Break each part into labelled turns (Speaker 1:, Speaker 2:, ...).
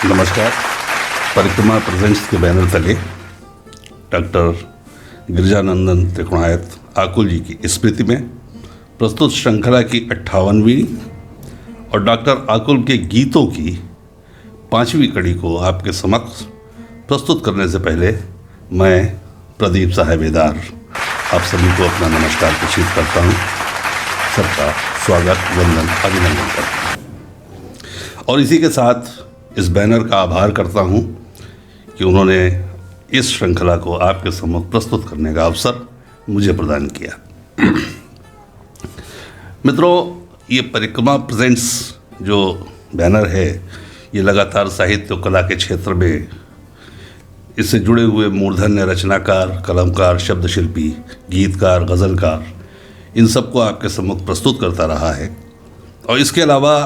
Speaker 1: नमस्कार। परिक्रमा प्रेजेंट्स के बैनर तले डॉक्टर गिरिजानंदन त्रिकोणायत आकुल जी की स्मृति में प्रस्तुत श्रृंखला की 58वीं और डॉक्टर आकुल के गीतों की 5वीं कड़ी को आपके समक्ष प्रस्तुत करने से पहले मैं प्रदीप साहेबेदार आप सभी को अपना नमस्कार प्रेषित करता हूँ। सबका स्वागत, वंदन, अभिनंदन करता हूँ और इसी के साथ इस बैनर का आभार करता हूँ कि उन्होंने इस श्रृंखला को आपके सम्मुख प्रस्तुत करने का अवसर मुझे प्रदान किया। मित्रों, ये परिक्रमा प्रेजेंट्स जो बैनर है ये लगातार साहित्य और कला के क्षेत्र में इससे जुड़े हुए मूर्धन्य रचनाकार, कलमकार, शब्द शिल्पी, गीतकार, गज़लकार, इन सबको आपके सम्मुख प्रस्तुत करता रहा है और इसके अलावा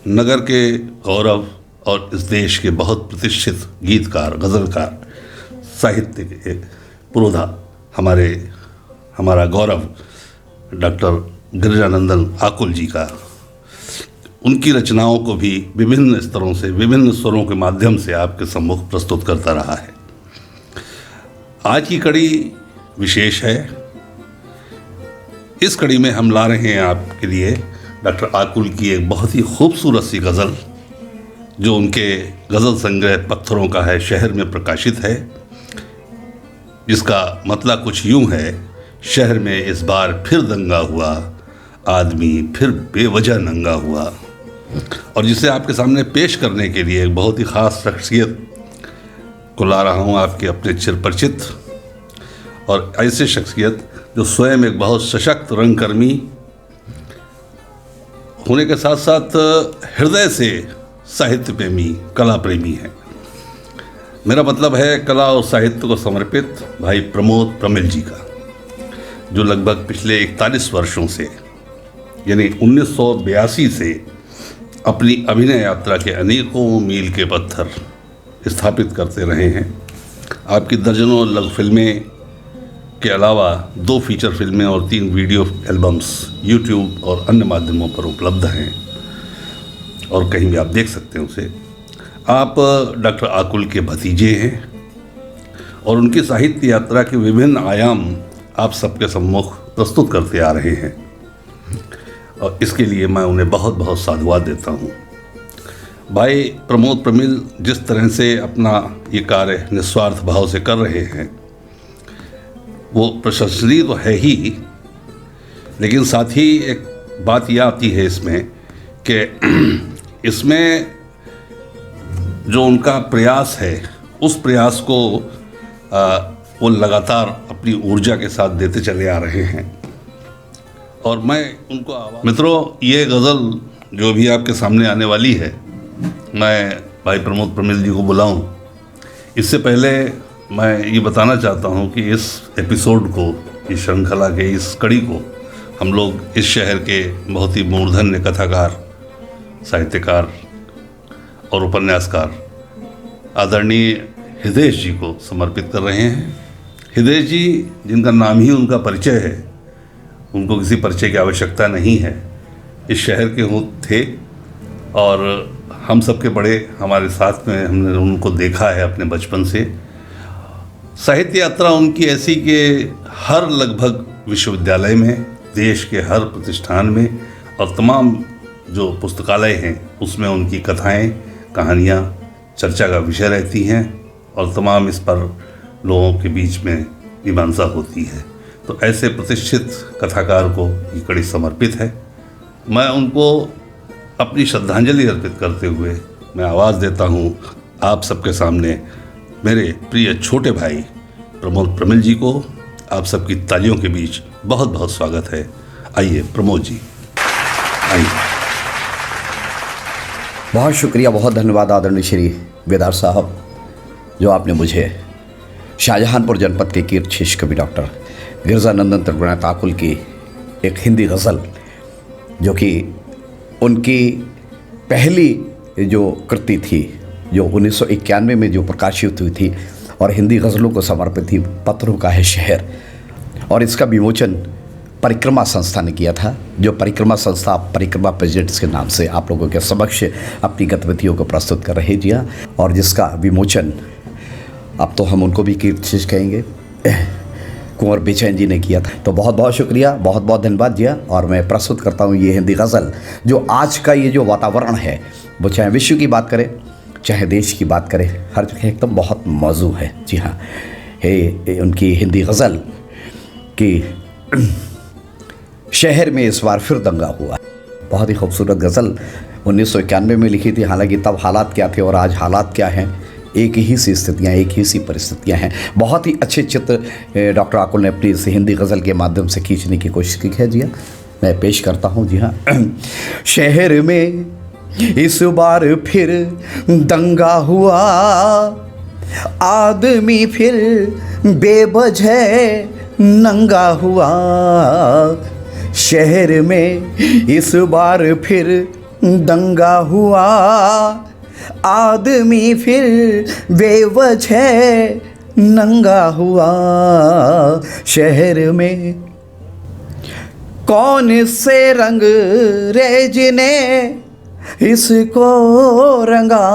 Speaker 1: नगर के गौरव और इस देश के बहुत प्रतिष्ठित गीतकार, गज़लकार, साहित्य के पुरोधा हमारा गौरव डॉक्टर गिरिजानंदन आकुल जी का, उनकी रचनाओं को भी विभिन्न स्तरों से, विभिन्न स्वरों के माध्यम से आपके सम्मुख प्रस्तुत करता रहा है। आज की कड़ी विशेष है। इस कड़ी में हम ला रहे हैं आपके लिए डॉक्टर आकुल की एक बहुत ही खूबसूरत सी गज़ल जो उनके गज़ल संग्रह पत्थरों का है शहर में प्रकाशित है, जिसका मतलब कुछ यूं है: शहर में इस बार फिर दंगा हुआ, आदमी फिर बेवजह नंगा हुआ। और जिसे आपके सामने पेश करने के लिए एक बहुत ही ख़ास शख्सियत को ला रहा हूँ, आपके अपने चिरपरिचित और ऐसे शख्सियत जो स्वयं एक बहुत सशक्त रंगकर्मी होने के साथ साथ हृदय से साहित्य प्रेमी, कला प्रेमी है। मेरा मतलब है कला और साहित्य को समर्पित भाई प्रमोद प्रमिल जी का, जो लगभग पिछले 41 वर्षों से यानी 1982 से अपनी अभिनय यात्रा के अनेकों मील के पत्थर स्थापित करते रहे हैं। आपकी दर्जनों लघु फिल्में के अलावा 2 फीचर फिल्में और 3 वीडियो एल्बम्स यूट्यूब और अन्य माध्यमों पर उपलब्ध हैं और कहीं भी आप देख सकते हैं उसे। आप डॉक्टर आकुल के भतीजे हैं और उनकी साहित्य यात्रा के विभिन्न आयाम आप सबके सम्मुख प्रस्तुत करते आ रहे हैं और इसके लिए मैं उन्हें बहुत बहुत साधुवाद देता हूँ। भाई प्रमोद प्रमिल जिस तरह से अपना ये कार्य निस्वार्थ भाव से कर रहे हैं वो प्रशंसनीय तो है ही, लेकिन साथ ही एक बात यह आती है इसमें कि इसमें जो उनका प्रयास है उस प्रयास को वो लगातार अपनी ऊर्जा के साथ देते चले आ रहे हैं और मैं उनको मित्रों, ये गज़ल जो भी आपके सामने आने वाली है, मैं भाई प्रमोद प्रमिल जी को बुलाऊं इससे पहले मैं ये बताना चाहता हूं कि इस एपिसोड को, इस श्रृंखला के इस कड़ी को हम लोग इस शहर के बहुत ही मूर्धन्य कथाकार, साहित्यकार और उपन्यासकार आदरणीय हिदेश जी को समर्पित कर रहे हैं। हिदेश जी जिनका नाम ही उनका परिचय है, उनको किसी परिचय की आवश्यकता नहीं है, इस शहर के थे और हम सबके बड़े, हमारे साथ में हमने उनको देखा है अपने बचपन से। साहित्य यात्रा उनकी ऐसी कि हर लगभग विश्वविद्यालय में, देश के हर प्रतिष्ठान में और तमाम जो पुस्तकालय हैं उसमें उनकी कथाएं, कहानियाँ चर्चा का विषय रहती हैं और तमाम इस पर लोगों के बीच में मीमांसा होती है। तो ऐसे प्रतिष्ठित कथाकार को ये कड़ी समर्पित है। मैं उनको अपनी श्रद्धांजलि अर्पित करते हुए मैं आवाज़ देता हूँ आप सबके सामने मेरे प्रिय छोटे भाई प्रमोद प्रमिल जी को। आप सबकी तालियों के बीच बहुत बहुत स्वागत है। आइए प्रमोद जी, आइए।
Speaker 2: बहुत शुक्रिया, बहुत धन्यवाद आदरणीय श्री वेदार साहब, जो आपने मुझे शाहजहानपुर जनपद के कीर्तशीष कवि डॉक्टर गिरिजानंदन त्रिकोणायत आकुल की एक हिंदी गज़ल, जो कि उनकी पहली जो कृति थी, जो 1991 में जो प्रकाशित हुई थी और हिंदी गज़लों को समर्पित थी, पत्थरों का है शहर, और इसका विमोचन परिक्रमा संस्था ने किया था, जो परिक्रमा संस्था परिक्रमा प्रेसिडेंट्स के नाम से आप लोगों के समक्ष अपनी गतिविधियों को प्रस्तुत कर रहे जी हाँ, और जिसका विमोचन अब तो हम उनको भी कीर्तिशेष कहेंगे, कुंवर बेचैन जी ने किया था। तो बहुत बहुत शुक्रिया, बहुत बहुत धन्यवाद जी हाँ। और मैं प्रस्तुत करता हूँ ये हिंदी गज़ल, जो आज का ये जो वातावरण है, वो चाहे विश्व की बात करें चाहे देश की बात करें, हर जगह एकदम बहुत मौजू है जी हाँ। उनकी हिंदी गज़ल कि शहर में इस बार फिर दंगा हुआ, बहुत ही खूबसूरत गज़ल 1991 में लिखी थी। हालांकि तब हालात क्या थे और आज हालात क्या हैं, एक ही सी स्थितियाँ, एक ही सी परिस्थितियाँ हैं। बहुत ही अच्छे चित्र डॉक्टर आकुल ने अपनी इस हिंदी गज़ल के माध्यम से खींचने की कोशिश की है जी हाँ। मैं पेश करता हूँ जी हाँ। शहर में इस बार फिर दंगा हुआ, आदमी फिर बेवजह नंगा हुआ। शहर में इस बार फिर दंगा हुआ, आदमी फिर बेवजह नंगा हुआ। शहर में कौन से रंग रेज ने इसको रंगा,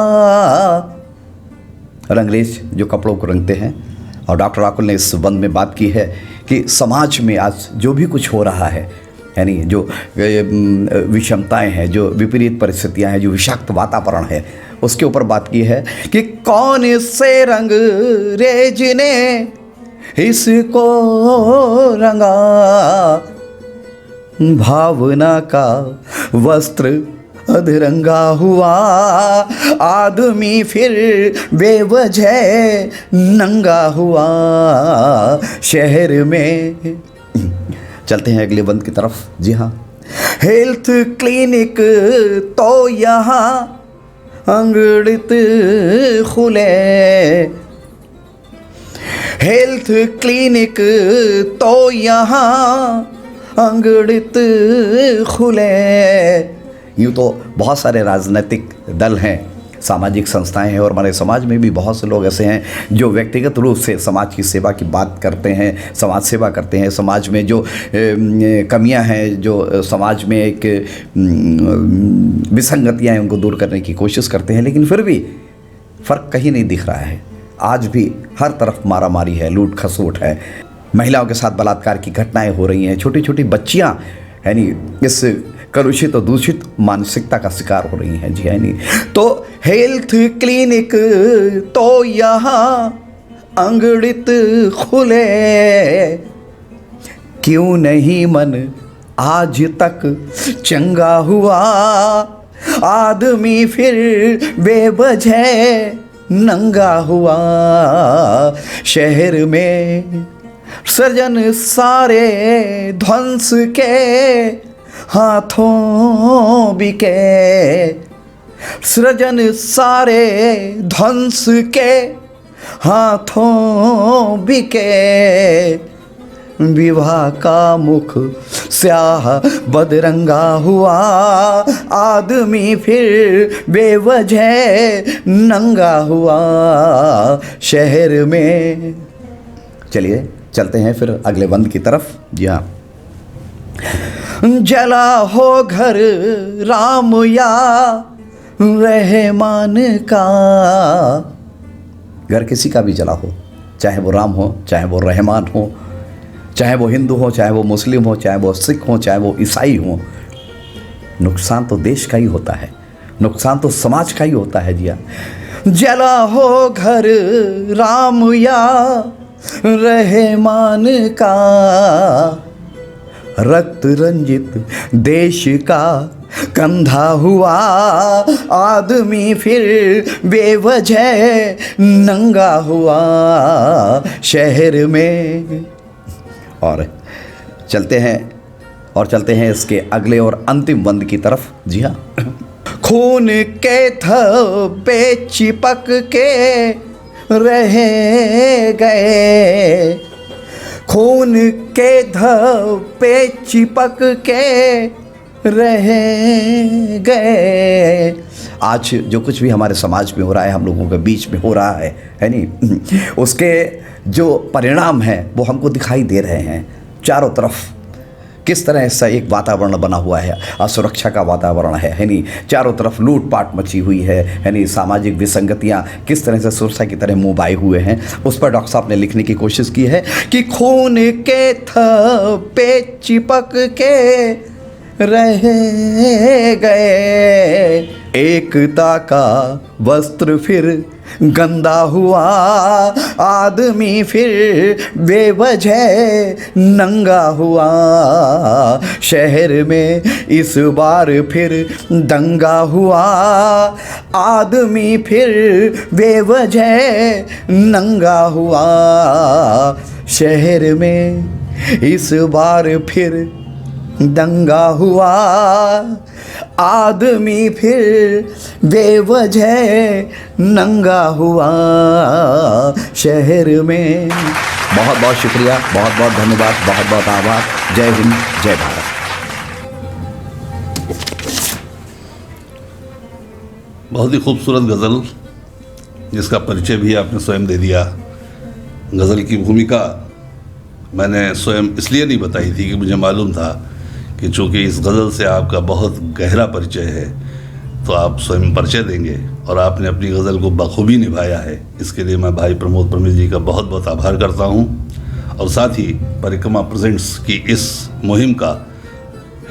Speaker 2: रंगरेज जो कपड़ों को रंगते हैं। और डॉक्टर आकुल ने इस बंद में बात की है कि समाज में आज जो भी कुछ हो रहा है, यानी जो विषमताएं हैं, जो विपरीत परिस्थितियां हैं, जो विषाक्त वातावरण है, उसके ऊपर बात की है कि कौन से रंग रेज ने इसको रंगा। भावना का वस्त्र अधरंगा हुआ, आदमी फिर बेवजह नंगा हुआ। शहर में चलते हैं अगले बंद की तरफ जी हाँ। हेल्थ क्लिनिक तो यहाँ अंगड़ित खुले, हेल्थ क्लिनिक तो यहाँ अंगड़ित खुले। यूँ तो बहुत सारे राजनीतिक दल हैं, सामाजिक संस्थाएं हैं, और हमारे समाज में भी बहुत से लोग ऐसे हैं जो व्यक्तिगत रूप से समाज की सेवा की बात करते हैं, समाज सेवा करते हैं। समाज में जो कमियां हैं, जो समाज में एक विसंगतियां हैं, उनको दूर करने की कोशिश करते हैं, लेकिन फिर भी फ़र्क कहीं नहीं दिख रहा है। आज भी हर तरफ मारामारी है, लूट खसोट है, महिलाओं के साथ बलात्कार की घटनाएँ हो रही हैं, छोटी छोटी बच्चियाँ यानी इस कलुषित और दूषित मानसिकता का शिकार हो रही हैं जी है नहीं। तो हेल्थ क्लिनिक तो यहाँ अंगड़ित खुले, क्यों नहीं मन आज तक चंगा हुआ। आदमी फिर बेवजह नंगा हुआ। शहर में सृजन सारे ध्वंस के हाथों बिके, सृजन सारे ध्वंस के हाथों बिके। विवाह का मुख स्याह बदरंगा हुआ, आदमी फिर बेवजह नंगा हुआ। शहर में चलिए चलते हैं फिर अगले बंद की तरफ जी हाँ। जला हो घर राम या रहमान का, घर किसी का भी जला हो, चाहे वो राम हो, चाहे वो रहमान हो, चाहे वो हिंदू हो, चाहे वो मुस्लिम हो, चाहे वो सिख हो, चाहे वो ईसाई हो, नुकसान तो देश का ही होता है, नुकसान तो समाज का ही होता है जी हाँ। जला हो घर राम या रहमान का, रक्त रंजित देश का कंधा हुआ। आदमी फिर बेवजह नंगा हुआ। शहर में और चलते हैं इसके अगले और अंतिम बंद की तरफ जी हाँ। खून के धब्बे चिपक के रह गए, खून के धब्बे चिपक के रह गए। आज जो कुछ भी हमारे समाज में हो रहा है, हम लोगों के बीच में हो रहा है नहीं, उसके जो परिणाम हैं वो हमको दिखाई दे रहे हैं चारों तरफ, किस तरह ऐसा एक वातावरण बना हुआ है, असुरक्षा का वातावरण है नहीं, चारों तरफ लूटपाट मची हुई है नहीं, सामाजिक विसंगतियाँ किस तरह से सुरसा की तरह मुँह बाए हुए हैं, उस पर डॉक्टर साहब ने लिखने की कोशिश की है कि खून के थप्पे चिपक के रह गए, एकता का वस्त्र फिर गंदा हुआ, आदमी फिर बेवजह नंगा हुआ, शहर में इस बार फिर दंगा हुआ, आदमी फिर बेवजह नंगा हुआ, शहर में इस बार फिर दंगा हुआ, आदमी फिर बेवजह नंगा हुआ, शहर में। बहुत बहुत शुक्रिया, बहुत बहुत धन्यवाद, बहुत बहुत आभार। जय हिंद, जय भारत।
Speaker 1: बहुत ही खूबसूरत गज़ल, जिसका परिचय भी आपने स्वयं दे दिया। गज़ल की भूमिका मैंने स्वयं इसलिए नहीं बताई थी कि मुझे मालूम था कि चूँकि इस गज़ल से आपका बहुत गहरा परिचय है तो आप स्वयं परिचय देंगे, और आपने अपनी गज़ल को बखूबी निभाया है। इसके लिए मैं भाई प्रमोद प्रमिल जी का बहुत बहुत आभार करता हूँ, और साथ ही परिक्रमा प्रेजेंट्स की इस मुहिम का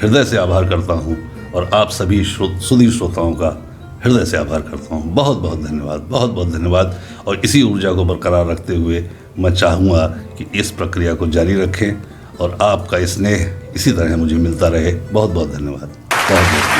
Speaker 1: हृदय से आभार करता हूँ, और आप सभी सुधीर श्रोताओं का हृदय से आभार करता हूँ। बहुत बहुत धन्यवाद, बहुत बहुत धन्यवाद। और इसी ऊर्जा को बरकरार रखते हुए मैं चाहूँगा कि इस प्रक्रिया को जारी रखें, और आपका स्नेह इसी तरह मुझे मिलता रहे। बहुत बहुत धन्यवाद, बहुत बहुत।